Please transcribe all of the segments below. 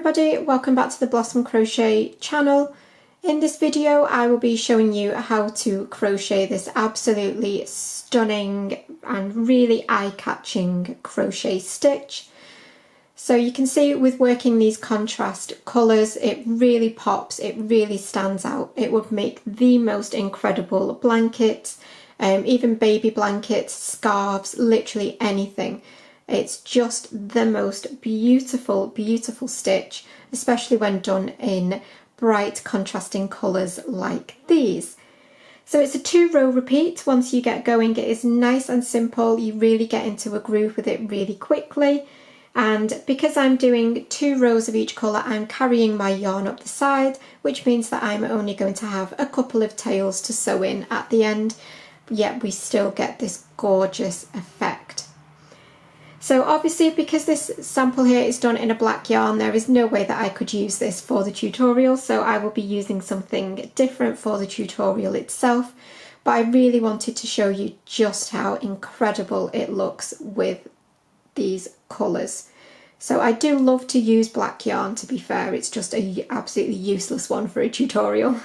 everybody, welcome back to the Blossom Crochet channel. In this video I will be showing you how to crochet this absolutely stunning and really eye-catching crochet stitch. So you can see with working these contrast colours, it really pops, it really stands out. It would make the most incredible blankets, even baby blankets, scarves, literally anything. It's just the most beautiful, beautiful stitch, especially when done in bright contrasting colours like these. So it's a 2-row repeat. Once you get going, it is nice and simple. You really get into a groove with it really quickly. And because I'm doing 2 rows of each colour, I'm carrying my yarn up the side, which means that I'm only going to have a couple of tails to sew in at the end, yet we still get this gorgeous effect. So obviously, because this sample here is done in a black yarn, there is no way that I could use this for the tutorial, so I will be using something different for the tutorial itself. But I really wanted to show you just how incredible it looks with these colours. So I do love to use black yarn, to be fair, it's just an absolutely useless one for a tutorial.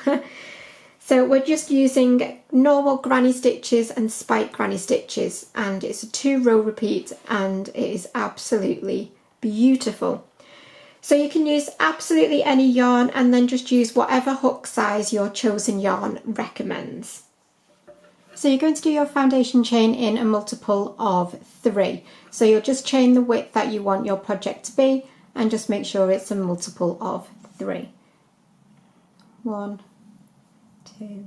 So we're just using normal granny stitches and spike granny stitches, and it's a 2-row repeat and it is absolutely beautiful. So you can use absolutely any yarn and then just use whatever hook size your chosen yarn recommends. So you're going to do your foundation chain in a multiple of 3. So you'll just chain the width that you want your project to be and just make sure it's a multiple of 3. 1, 2,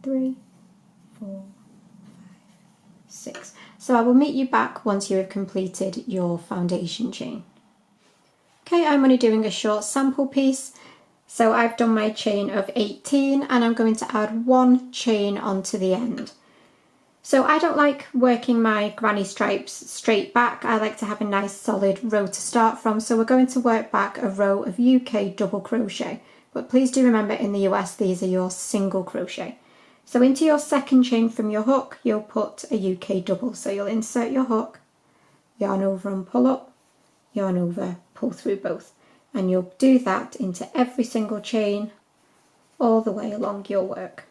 3, 4, 5, 6. So I will meet you back once you have completed your foundation chain. Okay, I'm only doing a short sample piece. So I've done my chain of 18 and I'm going to add 1 chain onto the end. So I don't like working my granny stripes straight back. I like to have a nice solid row to start from. So we're going to work back a row of UK double crochet. But please do remember, in the US, these are your single crochet. So into your second chain from your hook, you'll put a UK double. So you'll insert your hook, yarn over and pull up, yarn over, pull through both. And you'll do that into every single chain all the way along your work.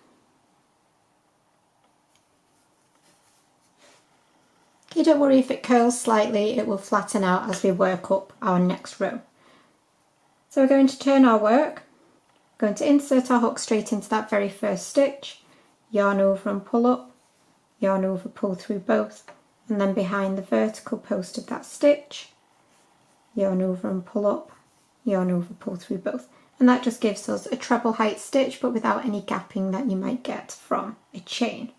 Okay, don't worry if it curls slightly, it will flatten out as we work up our next row. So we're going to turn our work. Going to insert our hook straight into that very first stitch, yarn over and pull up, yarn over, pull through both, and then behind the vertical post of that stitch, yarn over and pull up, yarn over, pull through both. And that just gives us a treble height stitch, but without any gapping that you might get from a chain.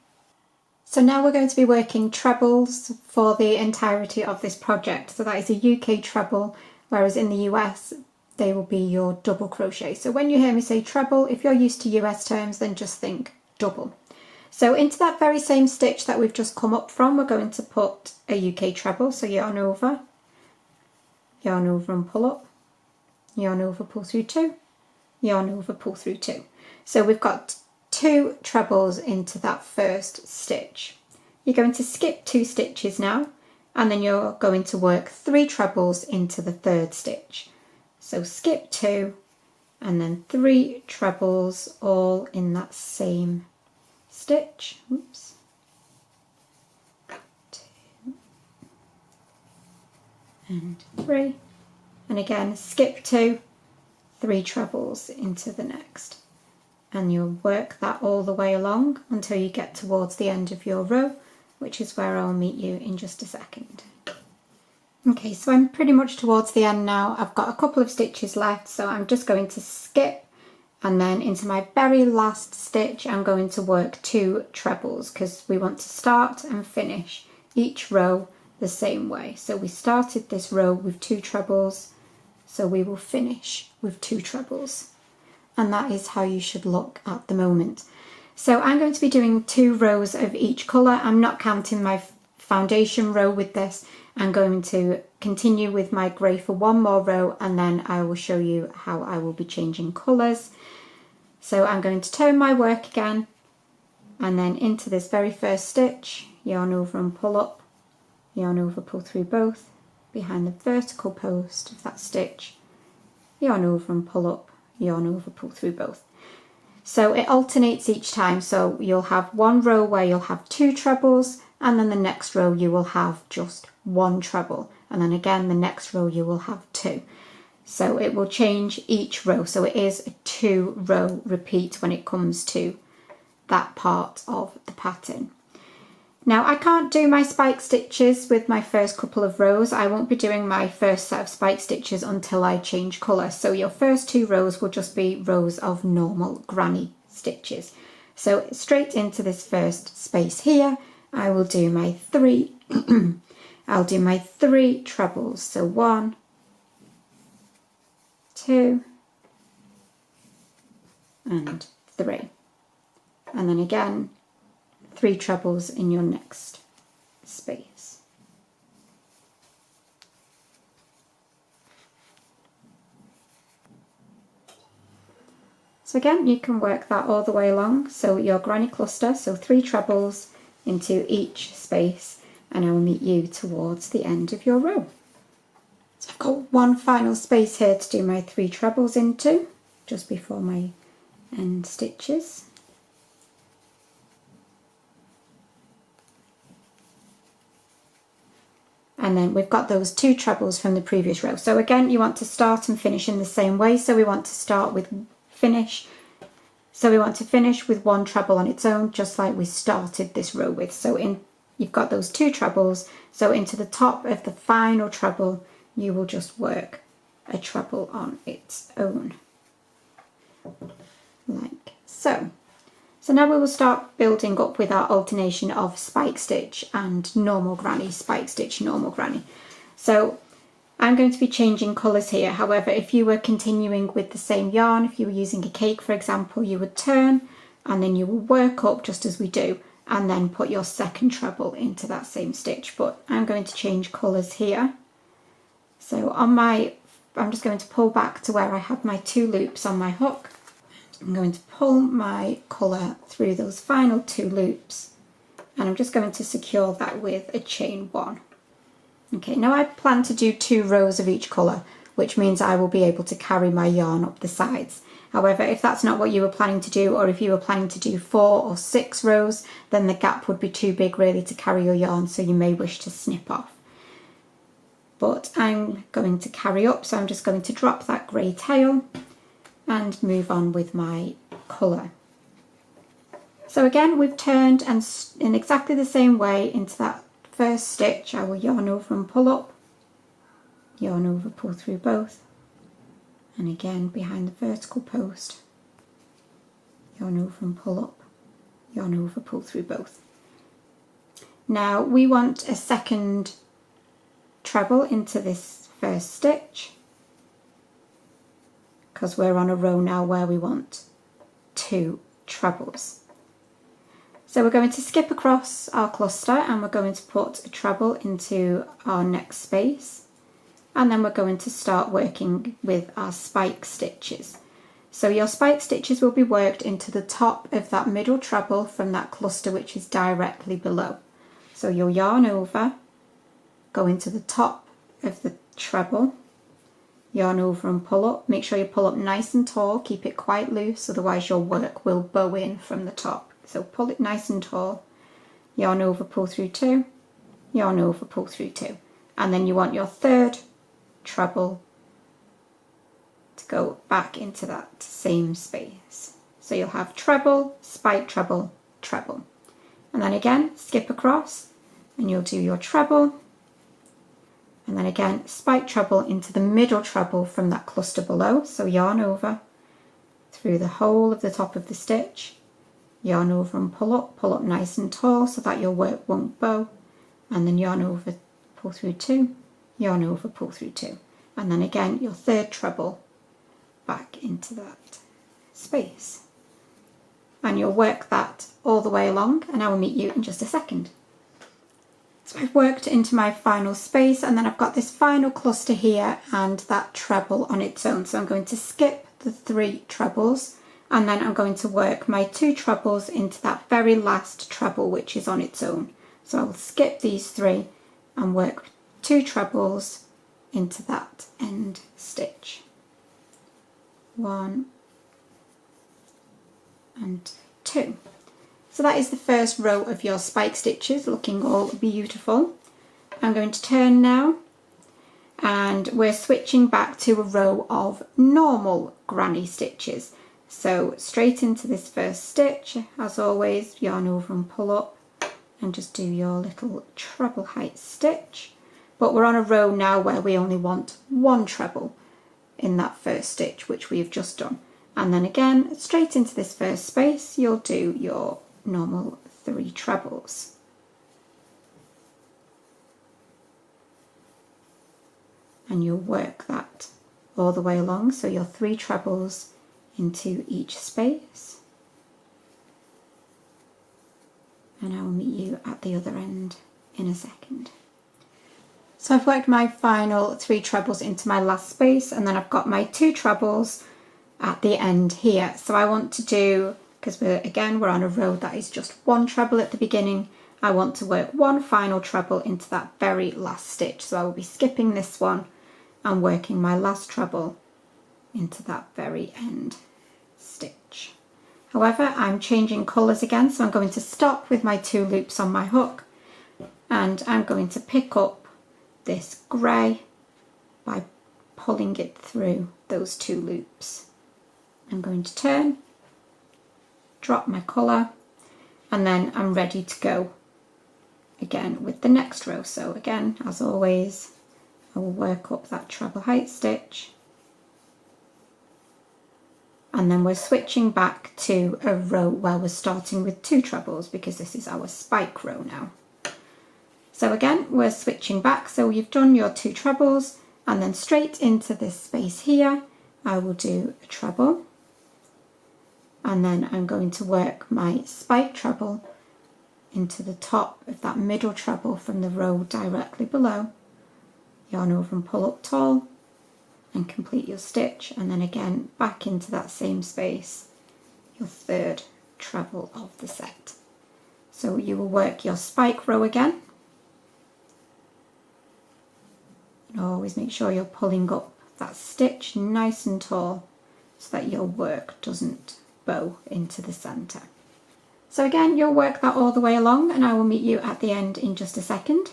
So now we're going to be working trebles for the entirety of this project. So that is a UK treble, whereas in the US, they will be your double crochet. So when you hear me say treble, if you're used to US terms, then just think double. So into that very same stitch that we've just come up from, we're going to put a UK treble. So yarn over and pull up, yarn over, pull through 2, yarn over, pull through 2. So we've got 2 trebles into that first stitch. You're going to skip 2 stitches now, and then you're going to work 3 trebles into the third stitch. So skip 2 and then 3 trebles all in that same stitch. Oops. 2 and 3. And again, skip 2, 3 trebles into the next. And you'll work that all the way along until you get towards the end of your row, which is where I'll meet you in just a second. Okay, so I'm pretty much towards the end now. I've got a couple of stitches left, so I'm just going to skip, and then into my very last stitch I'm going to work 2 trebles, because we want to start and finish each row the same way. So we started this row with 2 trebles, so we will finish with 2 trebles. And that is how you should look at the moment. So I'm going to be doing 2 rows of each colour. I'm not counting my foundation row with this. I'm going to continue with my grey for 1 more row, and then I will show you how I will be changing colours. So I'm going to turn my work again, and then into this very first stitch, yarn over and pull up, yarn over, pull through both, behind the vertical post of that stitch, yarn over and pull up, yarn over, pull through both. So it alternates each time, so you'll have one row where you'll have 2 trebles, and then the next row you will have just 1 treble, and then again the next row you will have 2. So it will change each row, so it is a 2-row repeat when it comes to that part of the pattern. Now I can't do my spike stitches with my first couple of rows. I won't be doing my first set of spike stitches until I change colour. So your first 2 rows will just be rows of normal granny stitches. So straight into this first space here, I will do my 3, I'll do my 3 trebles. So 1, 2, and 3. And then again, 3 trebles in your next space. So again, you can work that all the way along. So your granny cluster, so 3 trebles into each space, and I will meet you towards the end of your row. So I've got one final space here to do my 3 trebles into, just before my end stitches. And then we've got those 2 trebles from the previous row. So again, you want to start and finish in the same way. So we want to start with finish. So we want to finish with 1 treble on its own, just like we started this row with. So you've got those 2 trebles. So into the top of the final treble, you will just work a treble on its own, like so. So now we will start building up with our alternation of spike stitch and normal granny, spike stitch, normal granny. So I'm going to be changing colours here. However, if you were continuing with the same yarn, if you were using a cake, for example, you would turn and then you will work up just as we do, and then put your second treble into that same stitch. But I'm going to change colours here. So I'm just going to pull back to where I had my 2 loops on my hook. I'm going to pull my colour through those final 2 loops, and I'm just going to secure that with a chain 1. Okay, now I plan to do 2 rows of each colour, which means I will be able to carry my yarn up the sides. However, if that's not what you were planning to do, or if you were planning to do 4 or 6 rows, then the gap would be too big really to carry your yarn, so you may wish to snip off. But I'm going to carry up, so I'm just going to drop that grey tail and move on with my colour. So again, we've turned, and in exactly the same way into that first stitch, I will yarn over and pull up, yarn over, pull through both, and again behind the vertical post, yarn over and pull up, yarn over, pull through both. Now we want a second treble into this first stitch, because we're on a row now where we want 2 trebles. So we're going to skip across our cluster and we're going to put a treble into our next space, and then we're going to start working with our spike stitches. So your spike stitches will be worked into the top of that middle treble from that cluster which is directly below. So you'll yarn over, go into the top of the treble, yarn over and pull up. Make sure you pull up nice and tall, keep it quite loose, otherwise your work will bow in from the top. So pull it nice and tall, yarn over, pull through 2, yarn over, pull through 2. And then you want your third treble to go back into that same space. So you'll have treble, spike, treble, treble. And then again, skip across and you'll do your treble, and then again spike treble into the middle treble from that cluster below. So yarn over through the whole of the top of the stitch, yarn over and pull up nice and tall so that your work won't bow, and then yarn over, pull through 2, yarn over, pull through 2, and then again your third treble back into that space, and you'll work that all the way along, and I will meet you in just a second. So I've worked into my final space, and then I've got this final cluster here and that treble on its own. So I'm going to skip the 3 trebles, and then I'm going to work my 2 trebles into that very last treble which is on its own. So I will skip these 3 and work 2 trebles into that end stitch. 1 and 2. So that is the first row of your spike stitches, looking all beautiful. I'm going to turn now, and we're switching back to a row of normal granny stitches. So straight into this first stitch, as always, yarn over and pull up and just do your little treble height stitch. But we're on a row now where we only want 1 treble in that first stitch, which we've just done. And then again, straight into this first space, you'll do your normal 3 trebles. And you'll work that all the way along, so your 3 trebles into each space. And I will meet you at the other end in a second. So I've worked my final 3 trebles into my last space, and then I've got my 2 trebles at the end here. So I want to do, because we're on a row that is just 1 treble at the beginning, I want to work 1 final treble into that very last stitch. So I will be skipping this one and working my last treble into that very end stitch. However, I'm changing colours again, so I'm going to stop with my 2 loops on my hook, and I'm going to pick up this grey by pulling it through those 2 loops. I'm going to turn, drop my colour, and then I'm ready to go again with the next row. So again, as always, I will work up that treble height stitch, and then we're switching back to a row where we're starting with 2 trebles, because this is our spike row now. So again, we're switching back, so you've done your 2 trebles, and then straight into this space here I will do a treble, and then I'm going to work my spike treble into the top of that middle treble from the row directly below, yarn over and pull up tall and complete your stitch, and then again back into that same space, your 3rd treble of the set. So you will work your spike row again, and always make sure you're pulling up that stitch nice and tall so that your work doesn't bow into the centre. So again, you'll work that all the way along, and I will meet you at the end in just a second.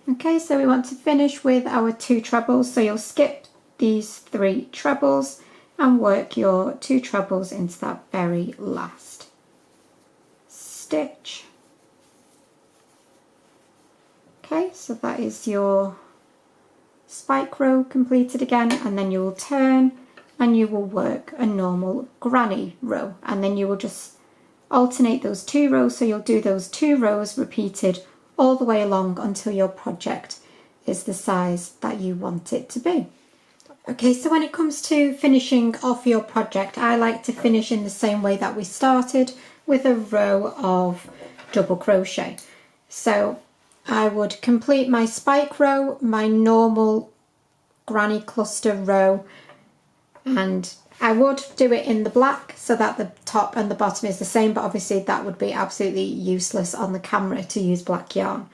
Okay, so we want to finish with our 2 trebles, so you'll skip these 3 trebles and work your 2 trebles into that very last stitch. Okay, so that is your spike row completed again, and then you will turn and you will work a normal granny row, and then you will just alternate those 2 rows, so you'll do those 2 rows repeated all the way along until your project is the size that you want it to be. Okay, so when it comes to finishing off your project, I like to finish in the same way that we started, with a row of double crochet. So I would complete my spike row, my normal granny cluster row, and I would do it in the black so that the top and the bottom is the same, but obviously that would be absolutely useless on the camera to use black yarn.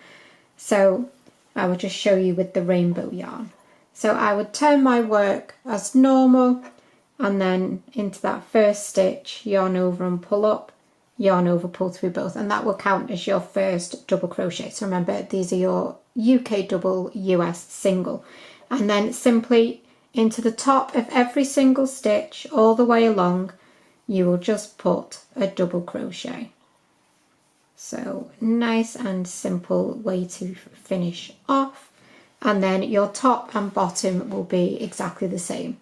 So I would just show you with the rainbow yarn. So I would turn my work as normal, and then into that first stitch, yarn over and pull up, yarn over, pull through both, and that will count as your first double crochet. So remember, these are your UK double, US single, and then simply into the top of every single stitch all the way along you will just put a double crochet. So nice and simple way to finish off, and then your top and bottom will be exactly the same.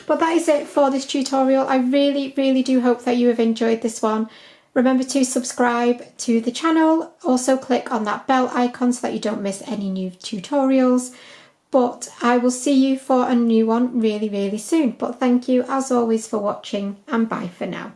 But that is it for this tutorial. I really do hope that you have enjoyed this one. Remember to subscribe to the channel, also click on that bell icon so that you don't miss any new tutorials. But I will see you for a new one really soon. But thank you as always for watching, and bye for now.